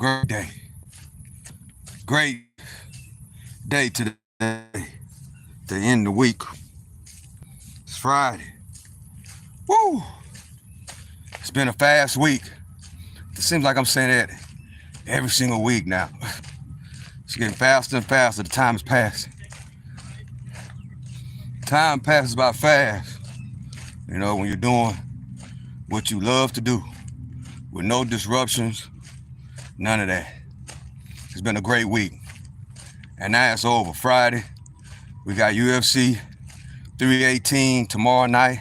Great day. Great day today. To end the week. It's Friday. Woo! It's been a fast week. It seems like I'm saying that every single week now. It's getting faster and faster. The time is passing. Time passes by fast. You know, when you're doing what you love to do with no disruptions, none of that. It's been a great week. And now it's over. Friday, we got UFC 318 tomorrow night.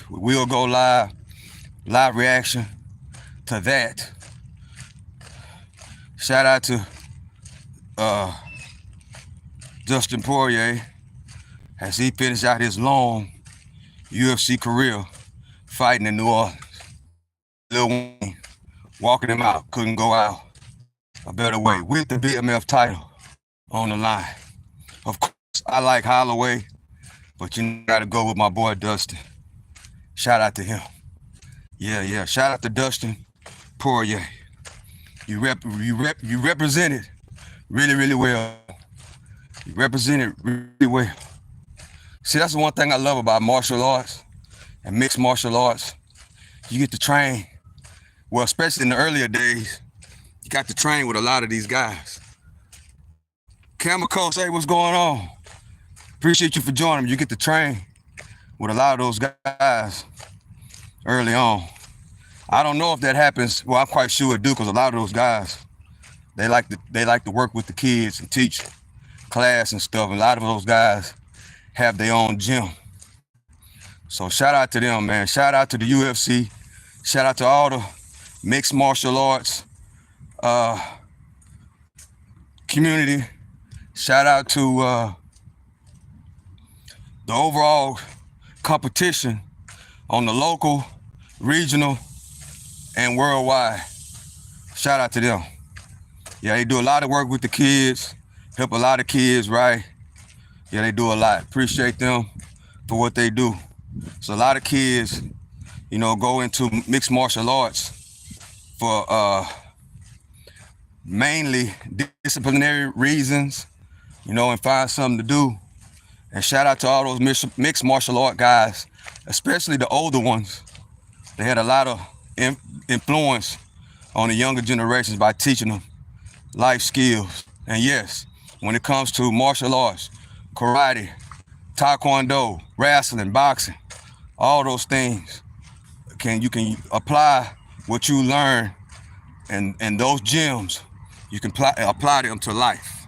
We will go live reaction to that. Shout out to Dustin Poirier as he finished out his long UFC career fighting in New Orleans. Lil Wayne walking him out, couldn't go out a better way with the BMF title on the line. Of course, I like Holloway, but you gotta go with my boy Dustin. Shout out to him. Yeah. Shout out to Dustin Poirier. You represented really well. You represented really well. See, that's the one thing I love about martial arts and mixed martial arts. You get to train. Well, especially in the earlier days, you got to train with a lot of these guys. Camel Coach, hey, what's going on? Appreciate you for joining me. You get to train with a lot of those guys early on. I don't know if that happens. Well, I'm quite sure it do, because a lot of those guys, they like to work with the kids and teach class and stuff. And a lot of those guys have their own gym. So shout out to them, man. Shout out to the UFC. Shout out to all the mixed martial arts community. Shout out to the overall competition on the local, regional, and worldwide. Shout out to them. Yeah, they do a lot of work with the kids, help a lot of kids, right? Yeah, they do a lot. Appreciate them for what they do. So a lot of kids, you know, go into mixed martial arts for mainly disciplinary reasons, you know, and find something to do. And shout out to all those mixed martial art guys, especially the older ones. They had a lot of influence on the younger generations by teaching them life skills. And yes, when it comes to martial arts, karate, taekwondo, wrestling, boxing, all those things, you can apply what you learn and those gyms, you can apply them to life.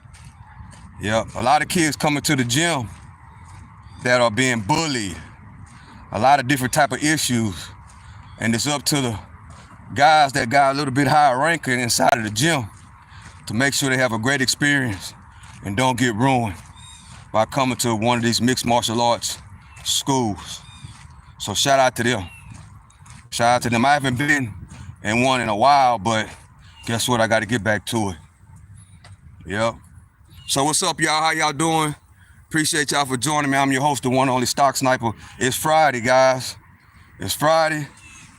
Yeah, a lot of kids coming to the gym that are being bullied, a lot of different type of issues, and it's up to the guys that got a little bit higher ranking inside of the gym to make sure they have a great experience and don't get ruined by coming to one of these mixed martial arts schools. So shout out to them. Shout out to them. I haven't been in one in a while, but guess what? I got to get back to it. Yep. So what's up, y'all? How y'all doing? Appreciate y'all for joining me. I'm your host, the one and only Stock Sniper. It's Friday, guys. It's Friday.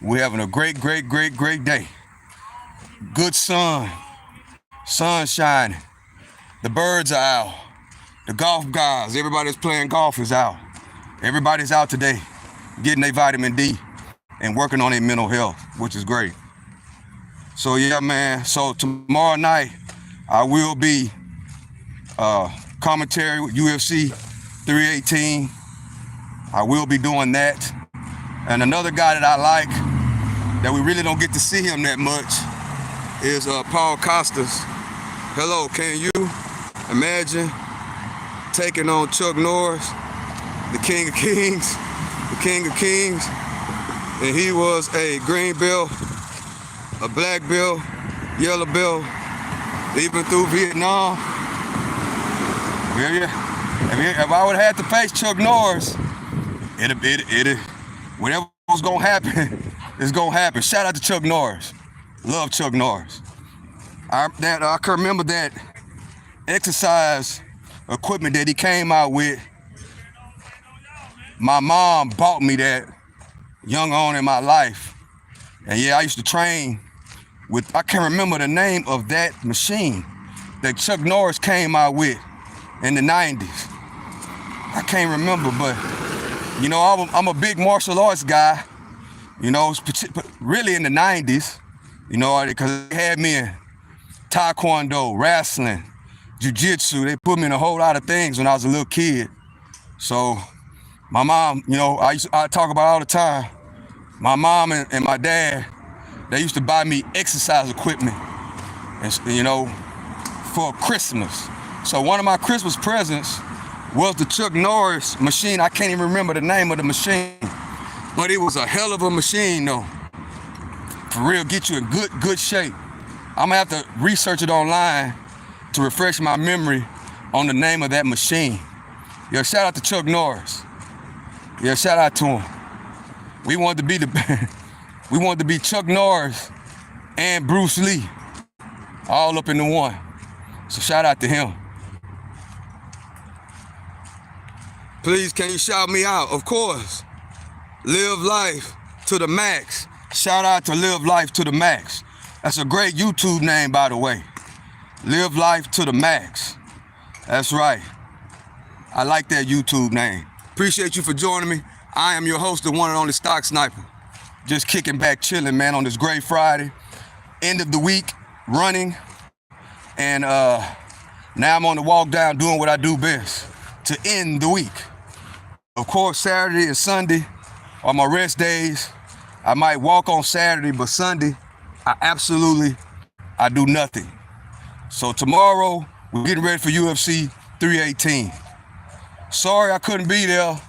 We're having a great day. Good sun. Sun shining. The birds are out. The golf guys, everybody that's playing golf is out. Everybody's out today getting their vitamin D and working on their mental health, which is great. So yeah, man. So tomorrow night, I will be commentary with UFC 318. I will be doing that. And another guy that I like, that we really don't get to see him that much, is Paul Costas. Hello, can you imagine taking on Chuck Norris, the King of Kings, and he was a green belt, a black belt, yellow belt, even through Vietnam. Yeah. If I would have had to face Chuck Norris, whatever was gonna happen, it's gonna happen. Shout out to Chuck Norris. Love Chuck Norris. I can remember that exercise equipment that he came out with. My mom bought me that young on in my life. And yeah, I used to train I can't remember the name of that machine that Chuck Norris came out with in the 90s. I can't remember, but you know, I'm a big martial arts guy, you know, really in the 90s, you know, because they had me in taekwondo, wrestling, jiu-jitsu. They put me in a whole lot of things when I was a little kid. So my mom, you know, I talk about all the time, my mom and my dad, they used to buy me exercise equipment, and, you know, for Christmas. So one of my Christmas presents was the Chuck Norris machine. I can't even remember the name of the machine, but it was a hell of a machine though. For real, get you in good shape. I'm gonna have to research it online to refresh my memory on the name of that machine. Yeah, shout out to Chuck Norris. Yeah, shout out to him. We wanted to be Chuck Norris and Bruce Lee, all up in the one. So shout out to him. Please, can you shout me out? Of course. Live life to the max. Shout out to Live Life to the Max. That's a great YouTube name, by the way. Live Life to the Max. That's right. I like that YouTube name. Appreciate you for joining me. I am your host, the one and only Stock Sniper. Just kicking back, chilling, man, on this great Friday. End of the week, running. And now I'm on the walk down doing what I do best to end the week. Of course, Saturday and Sunday are my rest days. I might walk on Saturday, but Sunday, I do nothing. So tomorrow, we're getting ready for UFC 318. Sorry I couldn't be there,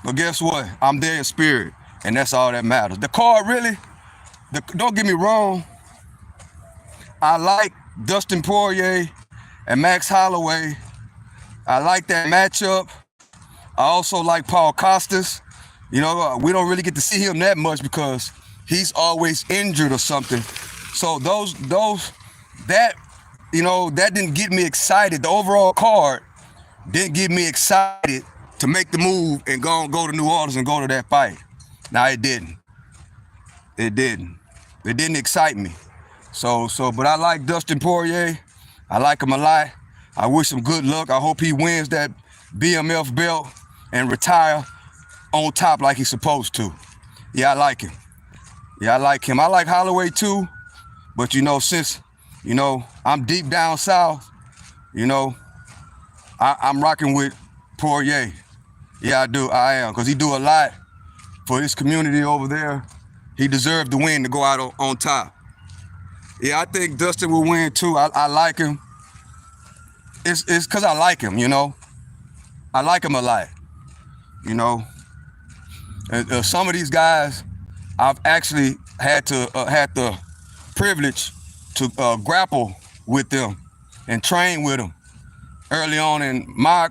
but guess what? I'm there in spirit, and that's all that matters. The card really, don't get me wrong, I like Dustin Poirier and Max Holloway. I like that matchup. I also like Paul Costas. You know, we don't really get to see him that much because he's always injured or something. So that didn't get me excited. The overall card didn't get me excited to make the move and go to New Orleans and go to that fight. Now it didn't. It didn't excite me. But I like Dustin Poirier. I like him a lot. I wish him good luck. I hope he wins that BMF belt and retire on top like he's supposed to. Yeah, I like him. I like Holloway too, but you know, since, you know, I'm deep down south, you know, I'm rocking with Poirier. Yeah, I am, because he do a lot for his community over there. He deserved the win to go out on top. Yeah, I think Dustin will win too. I like him. It's because I like him, you know. I like him a lot, you know. And, some of these guys, I've actually had the privilege to grapple with them and train with them early on in my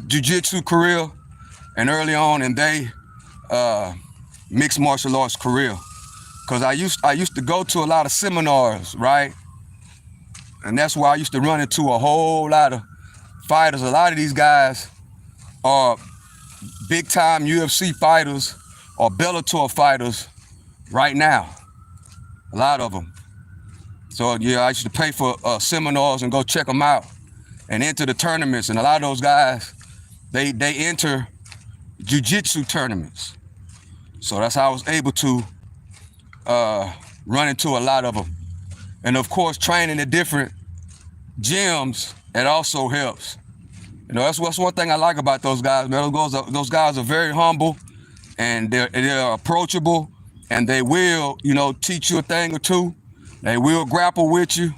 jiu-jitsu career and early on in their mixed martial arts career. Because I used to go to a lot of seminars, right? And that's why I used to run into a whole lot of fighters. A lot of these guys are big-time UFC fighters or Bellator fighters right now. A lot of them. So yeah, I used to pay for seminars and go check them out and enter the tournaments. And a lot of those guys, they enter jiu-jitsu tournaments. So that's how I was able to run into a lot of them. And of course, training at different gyms, it also helps. You know, that's one thing I like about those guys, man. Those guys are very humble, and they're approachable, and they will, you know, teach you a thing or two. They will grapple with you,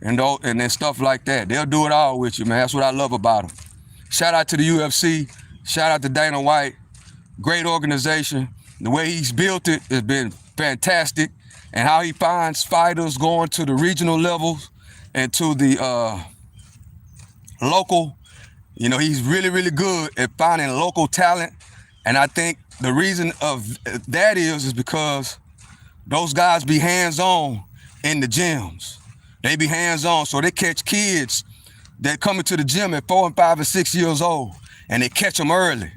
and then stuff like that. They'll do it all with you, man. That's what I love about them. Shout out to the UFC. Shout out to Dana White. Great organization. The way he's built it has been fantastic, and how he finds fighters going to the regional levels and to the local. You know, he's really, really good at finding local talent. And I think the reason of that is because those guys be hands-on in the gyms. They be hands-on, so they catch kids that come into the gym at 4 and 5 and 6 years old, and they catch them early.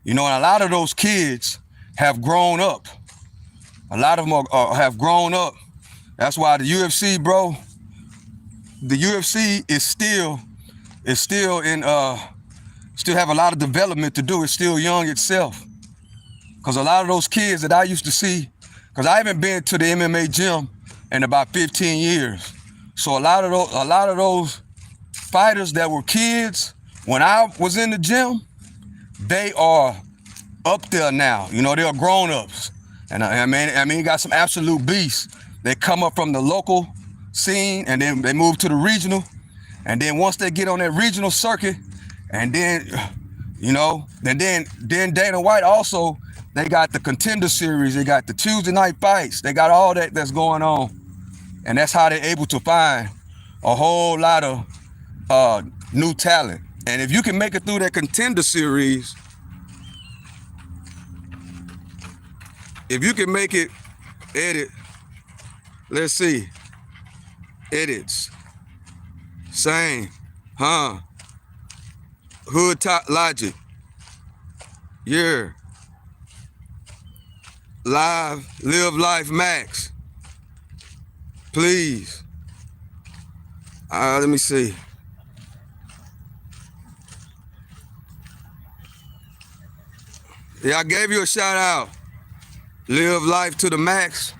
You know, and a lot of those kids have grown up. A lot of them have grown up That's why the UFC, bro, the UFC is still in still have a lot of development to do. It's still young itself. Cause a lot of those kids that I used to see, cause I haven't been to the MMA gym in about 15 years. So a lot of those fighters that were kids when I was in the gym, they are up there now. You know, they're grown-ups. And I mean, you got some absolute beasts. They come up from the local scene and then they move to the regional. And then once they get on that regional circuit, and then, you know, then Dana White also, they got the Contender Series, they got the Tuesday night fights, they got all that that's going on. And that's how they're able to find a whole lot of new talent. And if you can make it through that Contender Series, if you can make it, let's see, edits, same, Hood Top Logic, yeah, Live Life Max, please, let me see. Yeah, I gave you a shout out. Live life to the max.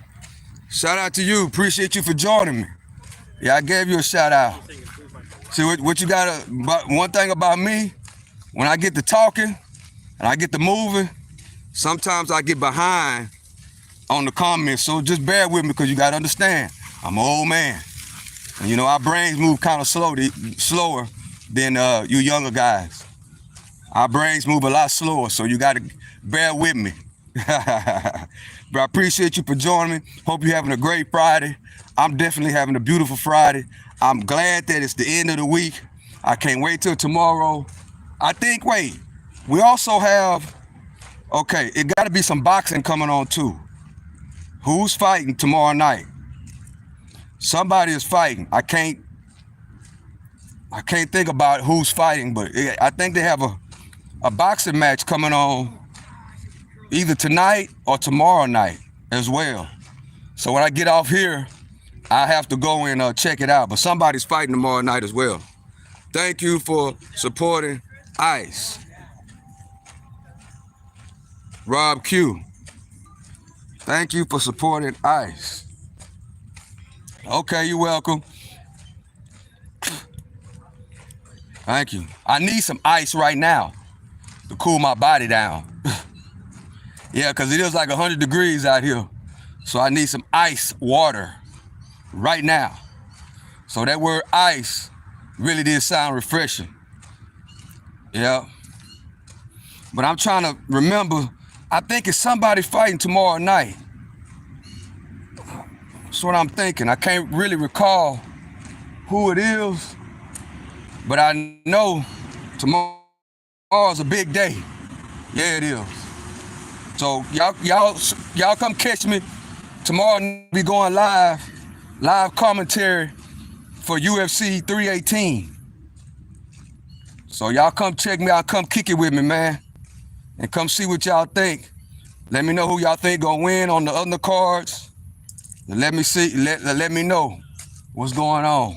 Shout out to you. Appreciate you for joining me. Yeah, I gave you a shout out. See what you got? One thing about me, when I get to talking and I get to moving, sometimes I get behind on the comments. So just bear with me because you got to understand, I'm an old man. And you know, our brains move kind of slower than you younger guys. Our brains move a lot slower, so you got to bear with me. But I appreciate you for joining me. Hope you're having a great Friday. I'm definitely having a beautiful Friday. I'm glad that it's the end of the week. I can't wait till tomorrow. We also have, okay, it got to be some boxing coming on too. Who's fighting tomorrow night? Somebody is fighting. I can't think about who's fighting, but I think they have a boxing match coming on either tonight or tomorrow night as well. So when I get off here, I have to go and check it out. But somebody's fighting tomorrow night as well. Thank you for supporting ICE. Rob Q. Thank you for supporting ICE. Okay, you're welcome. Thank you. I need some ice right now to cool my body down. Yeah, because it is like 100 degrees out here. So I need some ice water right now. So that word ice really did sound refreshing. Yeah. But I'm trying to remember, I think it's somebody fighting tomorrow night. That's what I'm thinking. I can't really recall who it is, but I know tomorrow's a big day. Yeah, it is. So y'all come catch me tomorrow. Be going live commentary for UFC 318. So y'all come check me out, come kick it with me, man, and come see what y'all think. Let me know who y'all think gonna win on the other cards. And let me see. Let me know what's going on.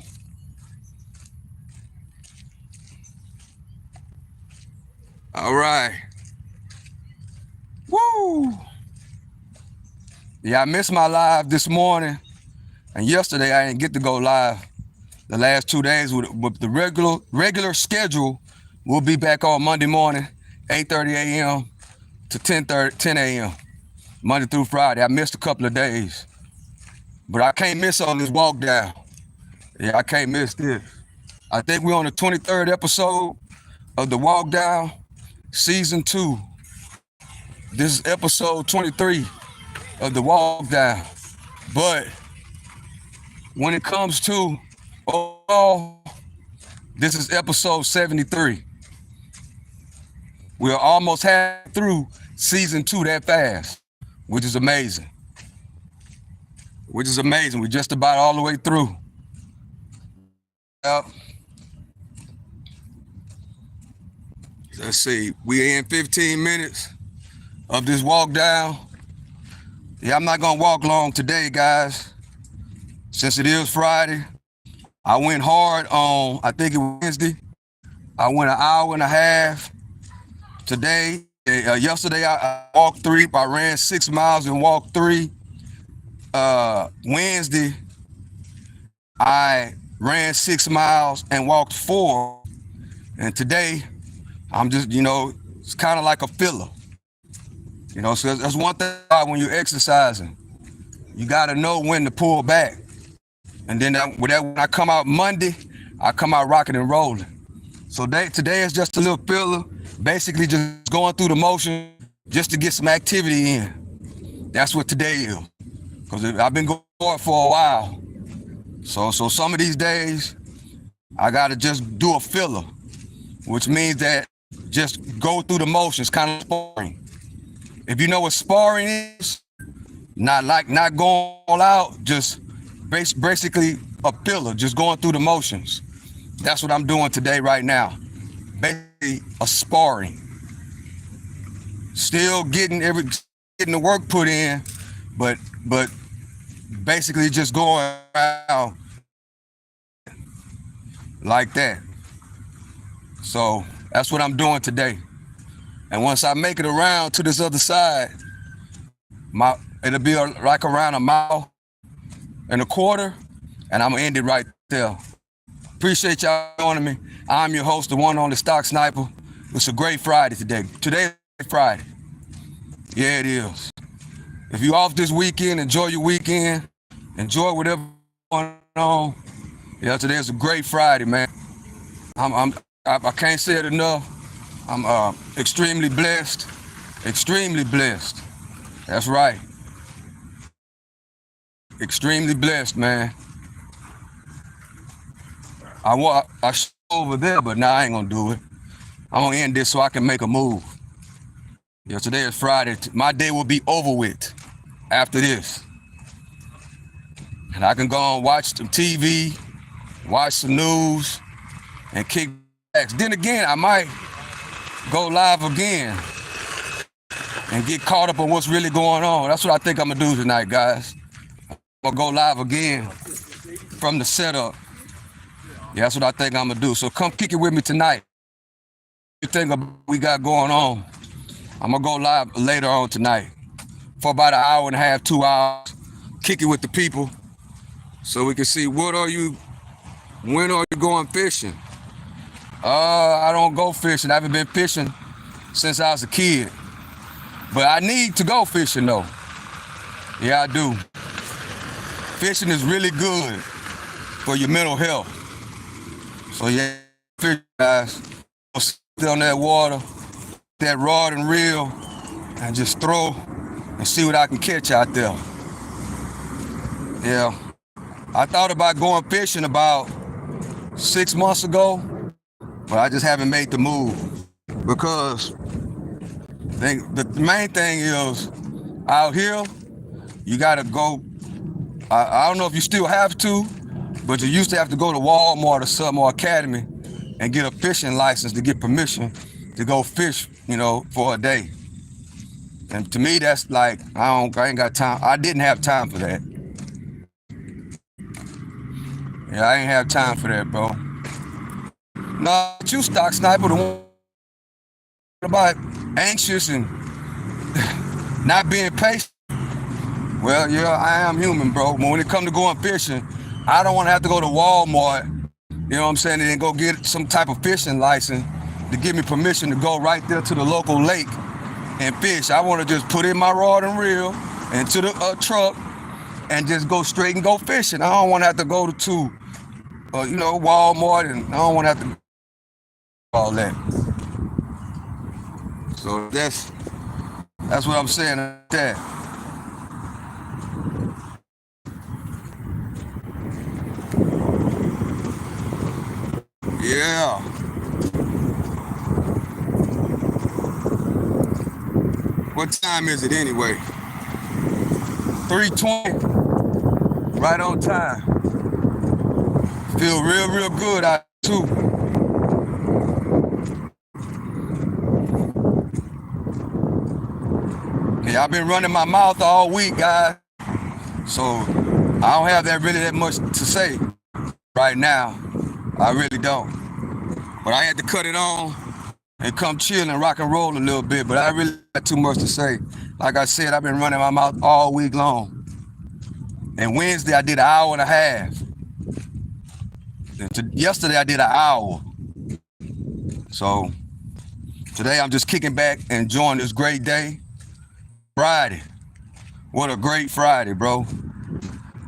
All right. Woo! Yeah, I missed my live this morning, and yesterday I didn't get to go live. The last 2 days with the regular schedule, we'll be back on Monday morning, 8:30 a.m. to 10 a.m. Monday through Friday. I missed a couple of days, but I can't miss on this walk down. Yeah, I can't miss this. I think we're on the 23rd episode of the walk down, season 2. This is episode 23 of the walk down. But when it comes to overall, this is episode 73. We're almost half through season 2 that fast, which is amazing. We're just about all the way through. Yep. Let's see, we're in 15 minutes of this walk down. Yeah, I'm not gonna walk long today, guys. since it is Friday, I went hard on, I think it was Wednesday. I went an hour and a half. Today, yesterday, I walked 3. I ran 6 miles and walked 3. Wednesday, I ran 6 miles and walked 4. And today, I'm just, it's kind of like a filler. So that's one thing when you're exercising. You got to know when to pull back. And then when I come out Monday, I come out rocking and rolling. So today is just a little filler, basically just going through the motion just to get some activity in. That's what today is. Because I've been going for a while. So some of these days, I got to just do a filler, which means that just go through the motions, kind of sparring. If you know what sparring is, not going all out, just basically a filler, just going through the motions. That's what I'm doing today right now. Basically a sparring. Still getting the work put in, but basically just going around like that. So that's what I'm doing today. And once I make it around to this other side, it'll be like around 1.25 miles, and I'm gonna end it right there. Appreciate y'all joining me. I'm your host, the one on the Stock Sniper. It's a great Friday today. Today is Friday. Yeah, it is. If you're off this weekend, enjoy your weekend. Enjoy whatever's going on. Yeah, today is a great Friday, man. I can't say it enough. I'm extremely blessed. Extremely blessed. That's right. Extremely blessed, man. I should over there, but now I ain't gonna do it. I'm gonna end this so I can make a move. Yeah, today is Friday. My day will be over with after this. And I can go and watch some TV, watch some news, and kick back. Then again, I might go live again and get caught up on what's really going on. That's what I think I'm gonna do tonight, guys. I'm gonna go live again from the setup. Yeah, that's what I think I'm gonna do. So come kick it with me tonight. You think we got going on? I'm gonna go live later on tonight for about 1.5 hours, 2 hours. Kick it with the people so we can see when are you going fishing? I don't go fishing. I haven't been fishing since I was a kid. But I need to go fishing though. Yeah, I do. Fishing is really good for your mental health. So yeah, fish, guys. Sit on that water, that rod and reel, and just throw and see what I can catch out there. Yeah. I thought about going fishing about 6 months ago, but I just haven't made the move because the main thing is out here, you gotta go. I don't know if you still have to, but you used to have to go to Walmart or something or Academy and get a fishing license to get permission to go fish, for a day. And to me, that's like, I ain't got time. I didn't have time for that. Yeah, I ain't have time for that, bro. No, you Stock Sniper, the one about anxious and not being patient. Well, yeah, I am human, bro. But when it comes to going fishing, I don't want to have to go to Walmart, you know what I'm saying, and then go get some type of fishing license to give me permission to go right there to the local lake and fish. I want to just put in my rod and reel into the truck and just go straight and go fishing. I don't want to have to go to Walmart, and I don't want to have to do all that. So that's what I'm saying. That. Yeah. What time is it anyway? 3:20. Right on time. Feel real good out too. Yeah, I've been running my mouth all week, guys. So I don't have that much to say right now. I really don't. But I had to cut it on and come chill and rock and roll a little bit. But I really got too much to say. Like I said, I've been running my mouth all week long. And Wednesday I did an hour and a half. Yesterday I did an hour. So today I'm just kicking back and enjoying this great day. Friday. What a great Friday, bro.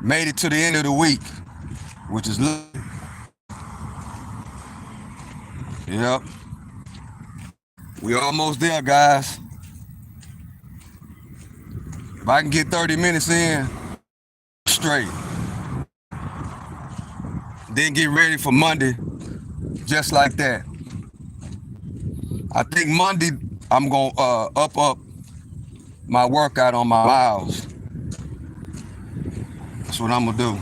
Made it to the end of the week, which is lit. Yep. We almost there, guys. If I can get 30 minutes in, straight. Then get ready for Monday, just like that. I think Monday, I'm gonna up my workout on my miles. That's what I'm gonna do.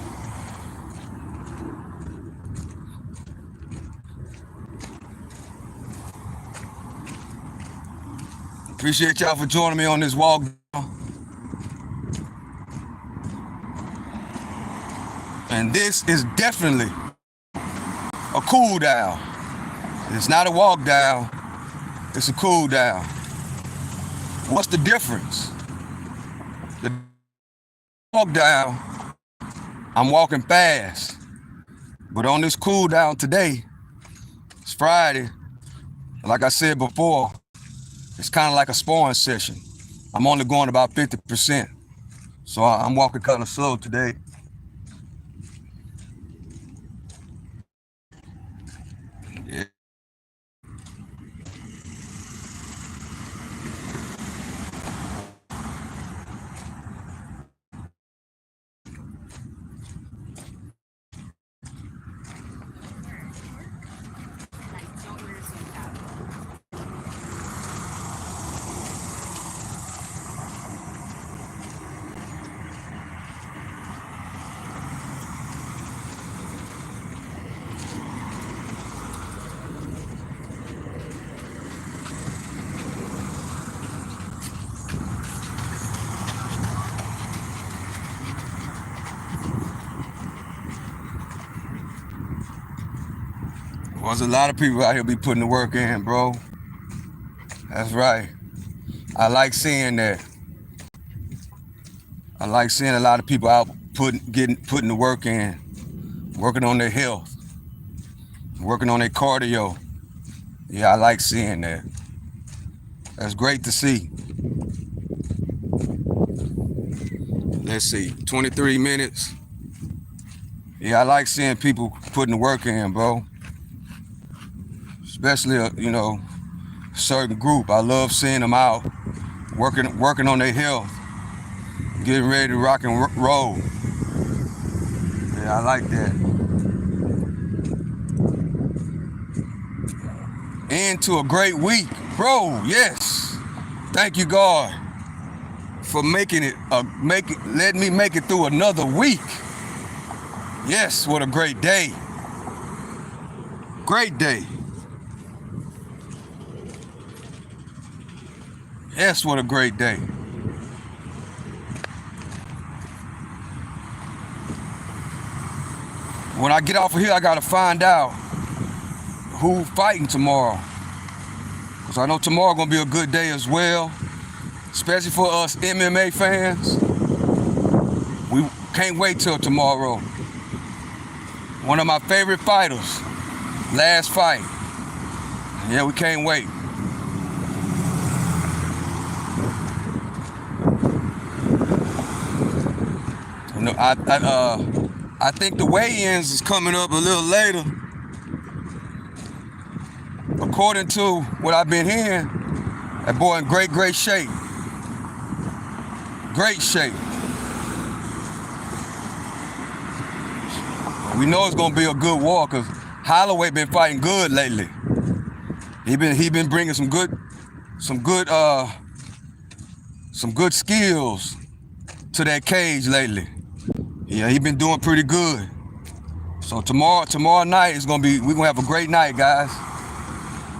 Appreciate y'all for joining me on this walk. And this is definitely a cool down. It's not a walk down, it's a cool down. What's the difference? The walk down, I'm walking fast. But on this cool down today, it's Friday. Like I said before, it's kind of like a sparring session. I'm only going about 50%. So I'm walking kind of slow today. Yeah. Well, there's a lot of people out here be putting the work in, bro. That's right. I like seeing that. I like seeing a lot of people out putting the work in, working on their health, working on their cardio. Yeah, I like seeing that. That's great to see. Let's see, 23 minutes. Yeah, I like seeing people putting the work in, bro. Especially, a certain group. I love seeing them out working on their health, getting ready to rock and roll. Yeah, I like that. Into a great week, bro. Yes, thank you, God, for letting me make it through another week. Yes, what a great day. Great day. Yes, what a great day. When I get off of here, I gotta find out who fighting tomorrow. Because I know tomorrow gonna be a good day as well. Especially for us MMA fans. We can't wait till tomorrow. One of my favorite fighters, last fight. Yeah, we can't wait. I think the weigh-ins is coming up a little later. According to what I've been hearing, that boy in great shape. Great shape. We know it's gonna be a good war because Holloway been fighting good lately. He been bringing some good skills to that cage lately. Yeah, he been doing pretty good. So tomorrow night is we're gonna have a great night, guys.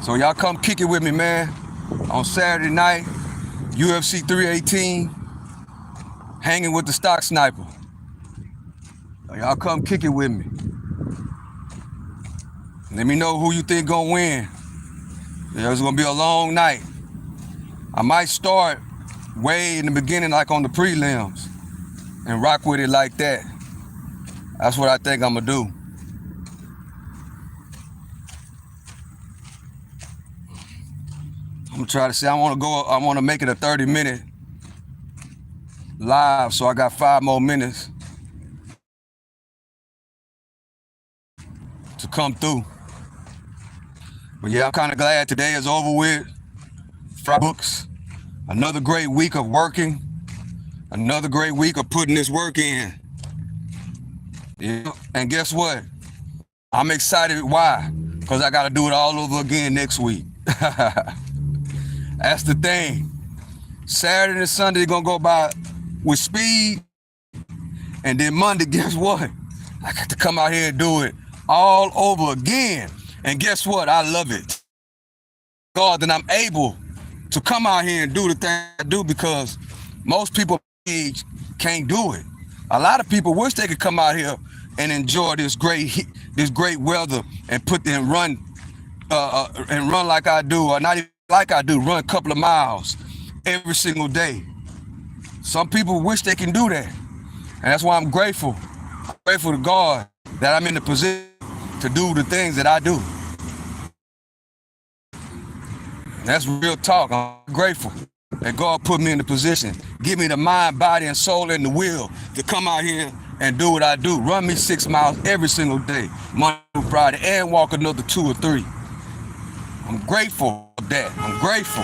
So y'all come kick it with me, man. On Saturday night, UFC 318, hanging with the stock sniper. Y'all come kick it with me. Let me know who you think gonna win. Yeah, it's gonna be a long night. I might start way in the beginning, like on the prelims, and rock with it like that. That's what I think I'm gonna do. I'm gonna try to see. I want to make it a 30-minute live, so I got 5 more minutes to come through. But yeah, I'm kind of glad today is over with. Books. Another great week of working. Another great week of putting this work in. Yeah. And guess what? I'm excited. Why? Because I got to do it all over again next week. That's the thing. Saturday and Sunday gonna go by with speed. And then Monday, guess what? I got to come out here and do it all over again. And guess what? I love it. God, that I'm able to come out here and do the thing I do, because most people can't do it. A lot of people wish they could come out here and enjoy this great weather and run like I do, or not even like I do, run a couple of miles every single day. Some people wish they can do that. And that's why I'm grateful. I'm grateful to God that I'm in the position to do the things that I do. And that's real talk. I'm grateful that God put me in the position, give me the mind, body, and soul, and the will to come out here and do what I do. Run me 6 miles every single day, Monday through Friday, and walk another 2 or 3. I'm grateful for that. I'm grateful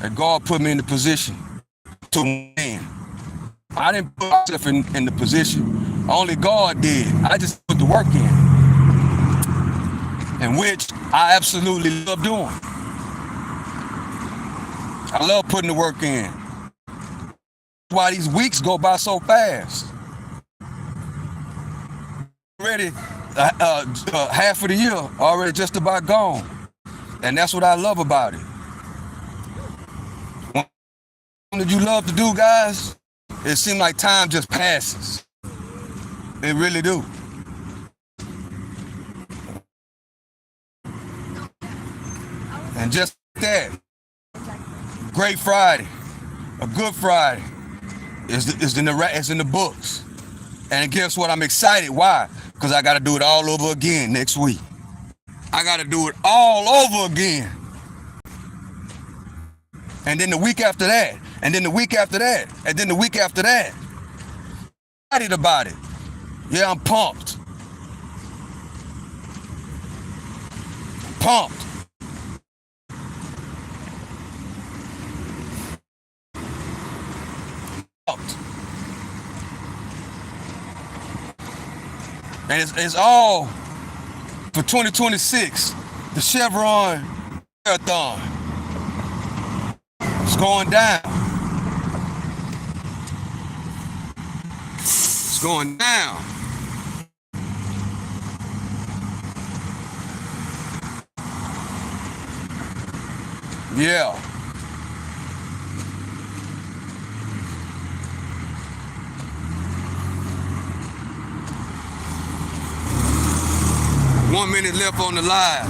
that God put me in the position to win. I didn't put myself in the position. Only God did. I just put the work in, and which I absolutely love doing. I love putting the work in. That's why these weeks go by so fast. Already, half of the year already just about gone. And that's what I love about it. One thing that you love to do, guys, it seems like time just passes. It really do. And just like that, great Friday, a good Friday is in the books. And guess what? I'm excited. Why? Because I got to do it all over again next week. I got to do it all over again. And then the week after that, and then the week after that, and then the week after that. I'm excited about it. Yeah, I'm pumped. Pumped. And it's all for 2026, the Chevron Marathon. It's going down. It's going down. Yeah. One minute left on the live,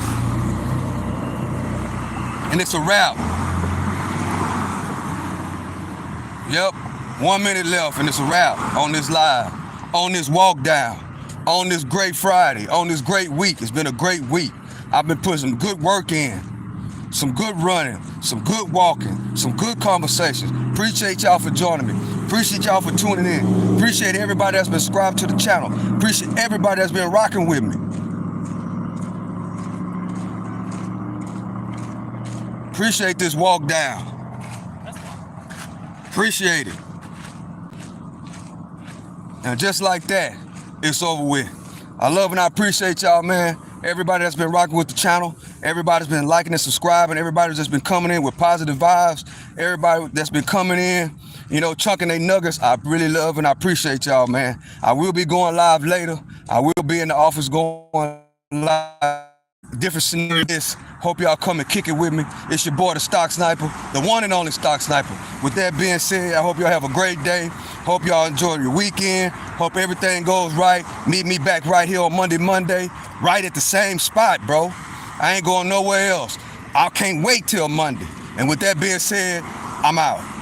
and it's a wrap. Yep, 1 minute left, and it's a wrap on this live, on this walk down, on this great Friday, on this great week. It's been a great week. I've been putting some good work in, some good running, some good walking, some good conversations. Appreciate y'all for joining me. Appreciate y'all for tuning in. Appreciate everybody that's been subscribed to the channel. Appreciate everybody that's been rocking with me. Appreciate this walk down. Appreciate it. And just like that, it's over with. I love and I appreciate y'all, man. Everybody that's been rocking with the channel, everybody's been liking and subscribing, everybody that's been coming in with positive vibes, everybody that's been coming in, chunking their nuggets. I really love and I appreciate y'all, man. I will be going live later. I will be in the office going live different scenarios. Hope y'all come and kick it with me. It's your boy, the Stock Sniper, the one and only Stock Sniper. With that being said, I hope y'all have a great day. Hope y'all enjoy your weekend. Hope everything goes right. Meet me back right here on Monday, right at the same spot, bro. I ain't going nowhere else. I can't wait till Monday. And with that being said, I'm out.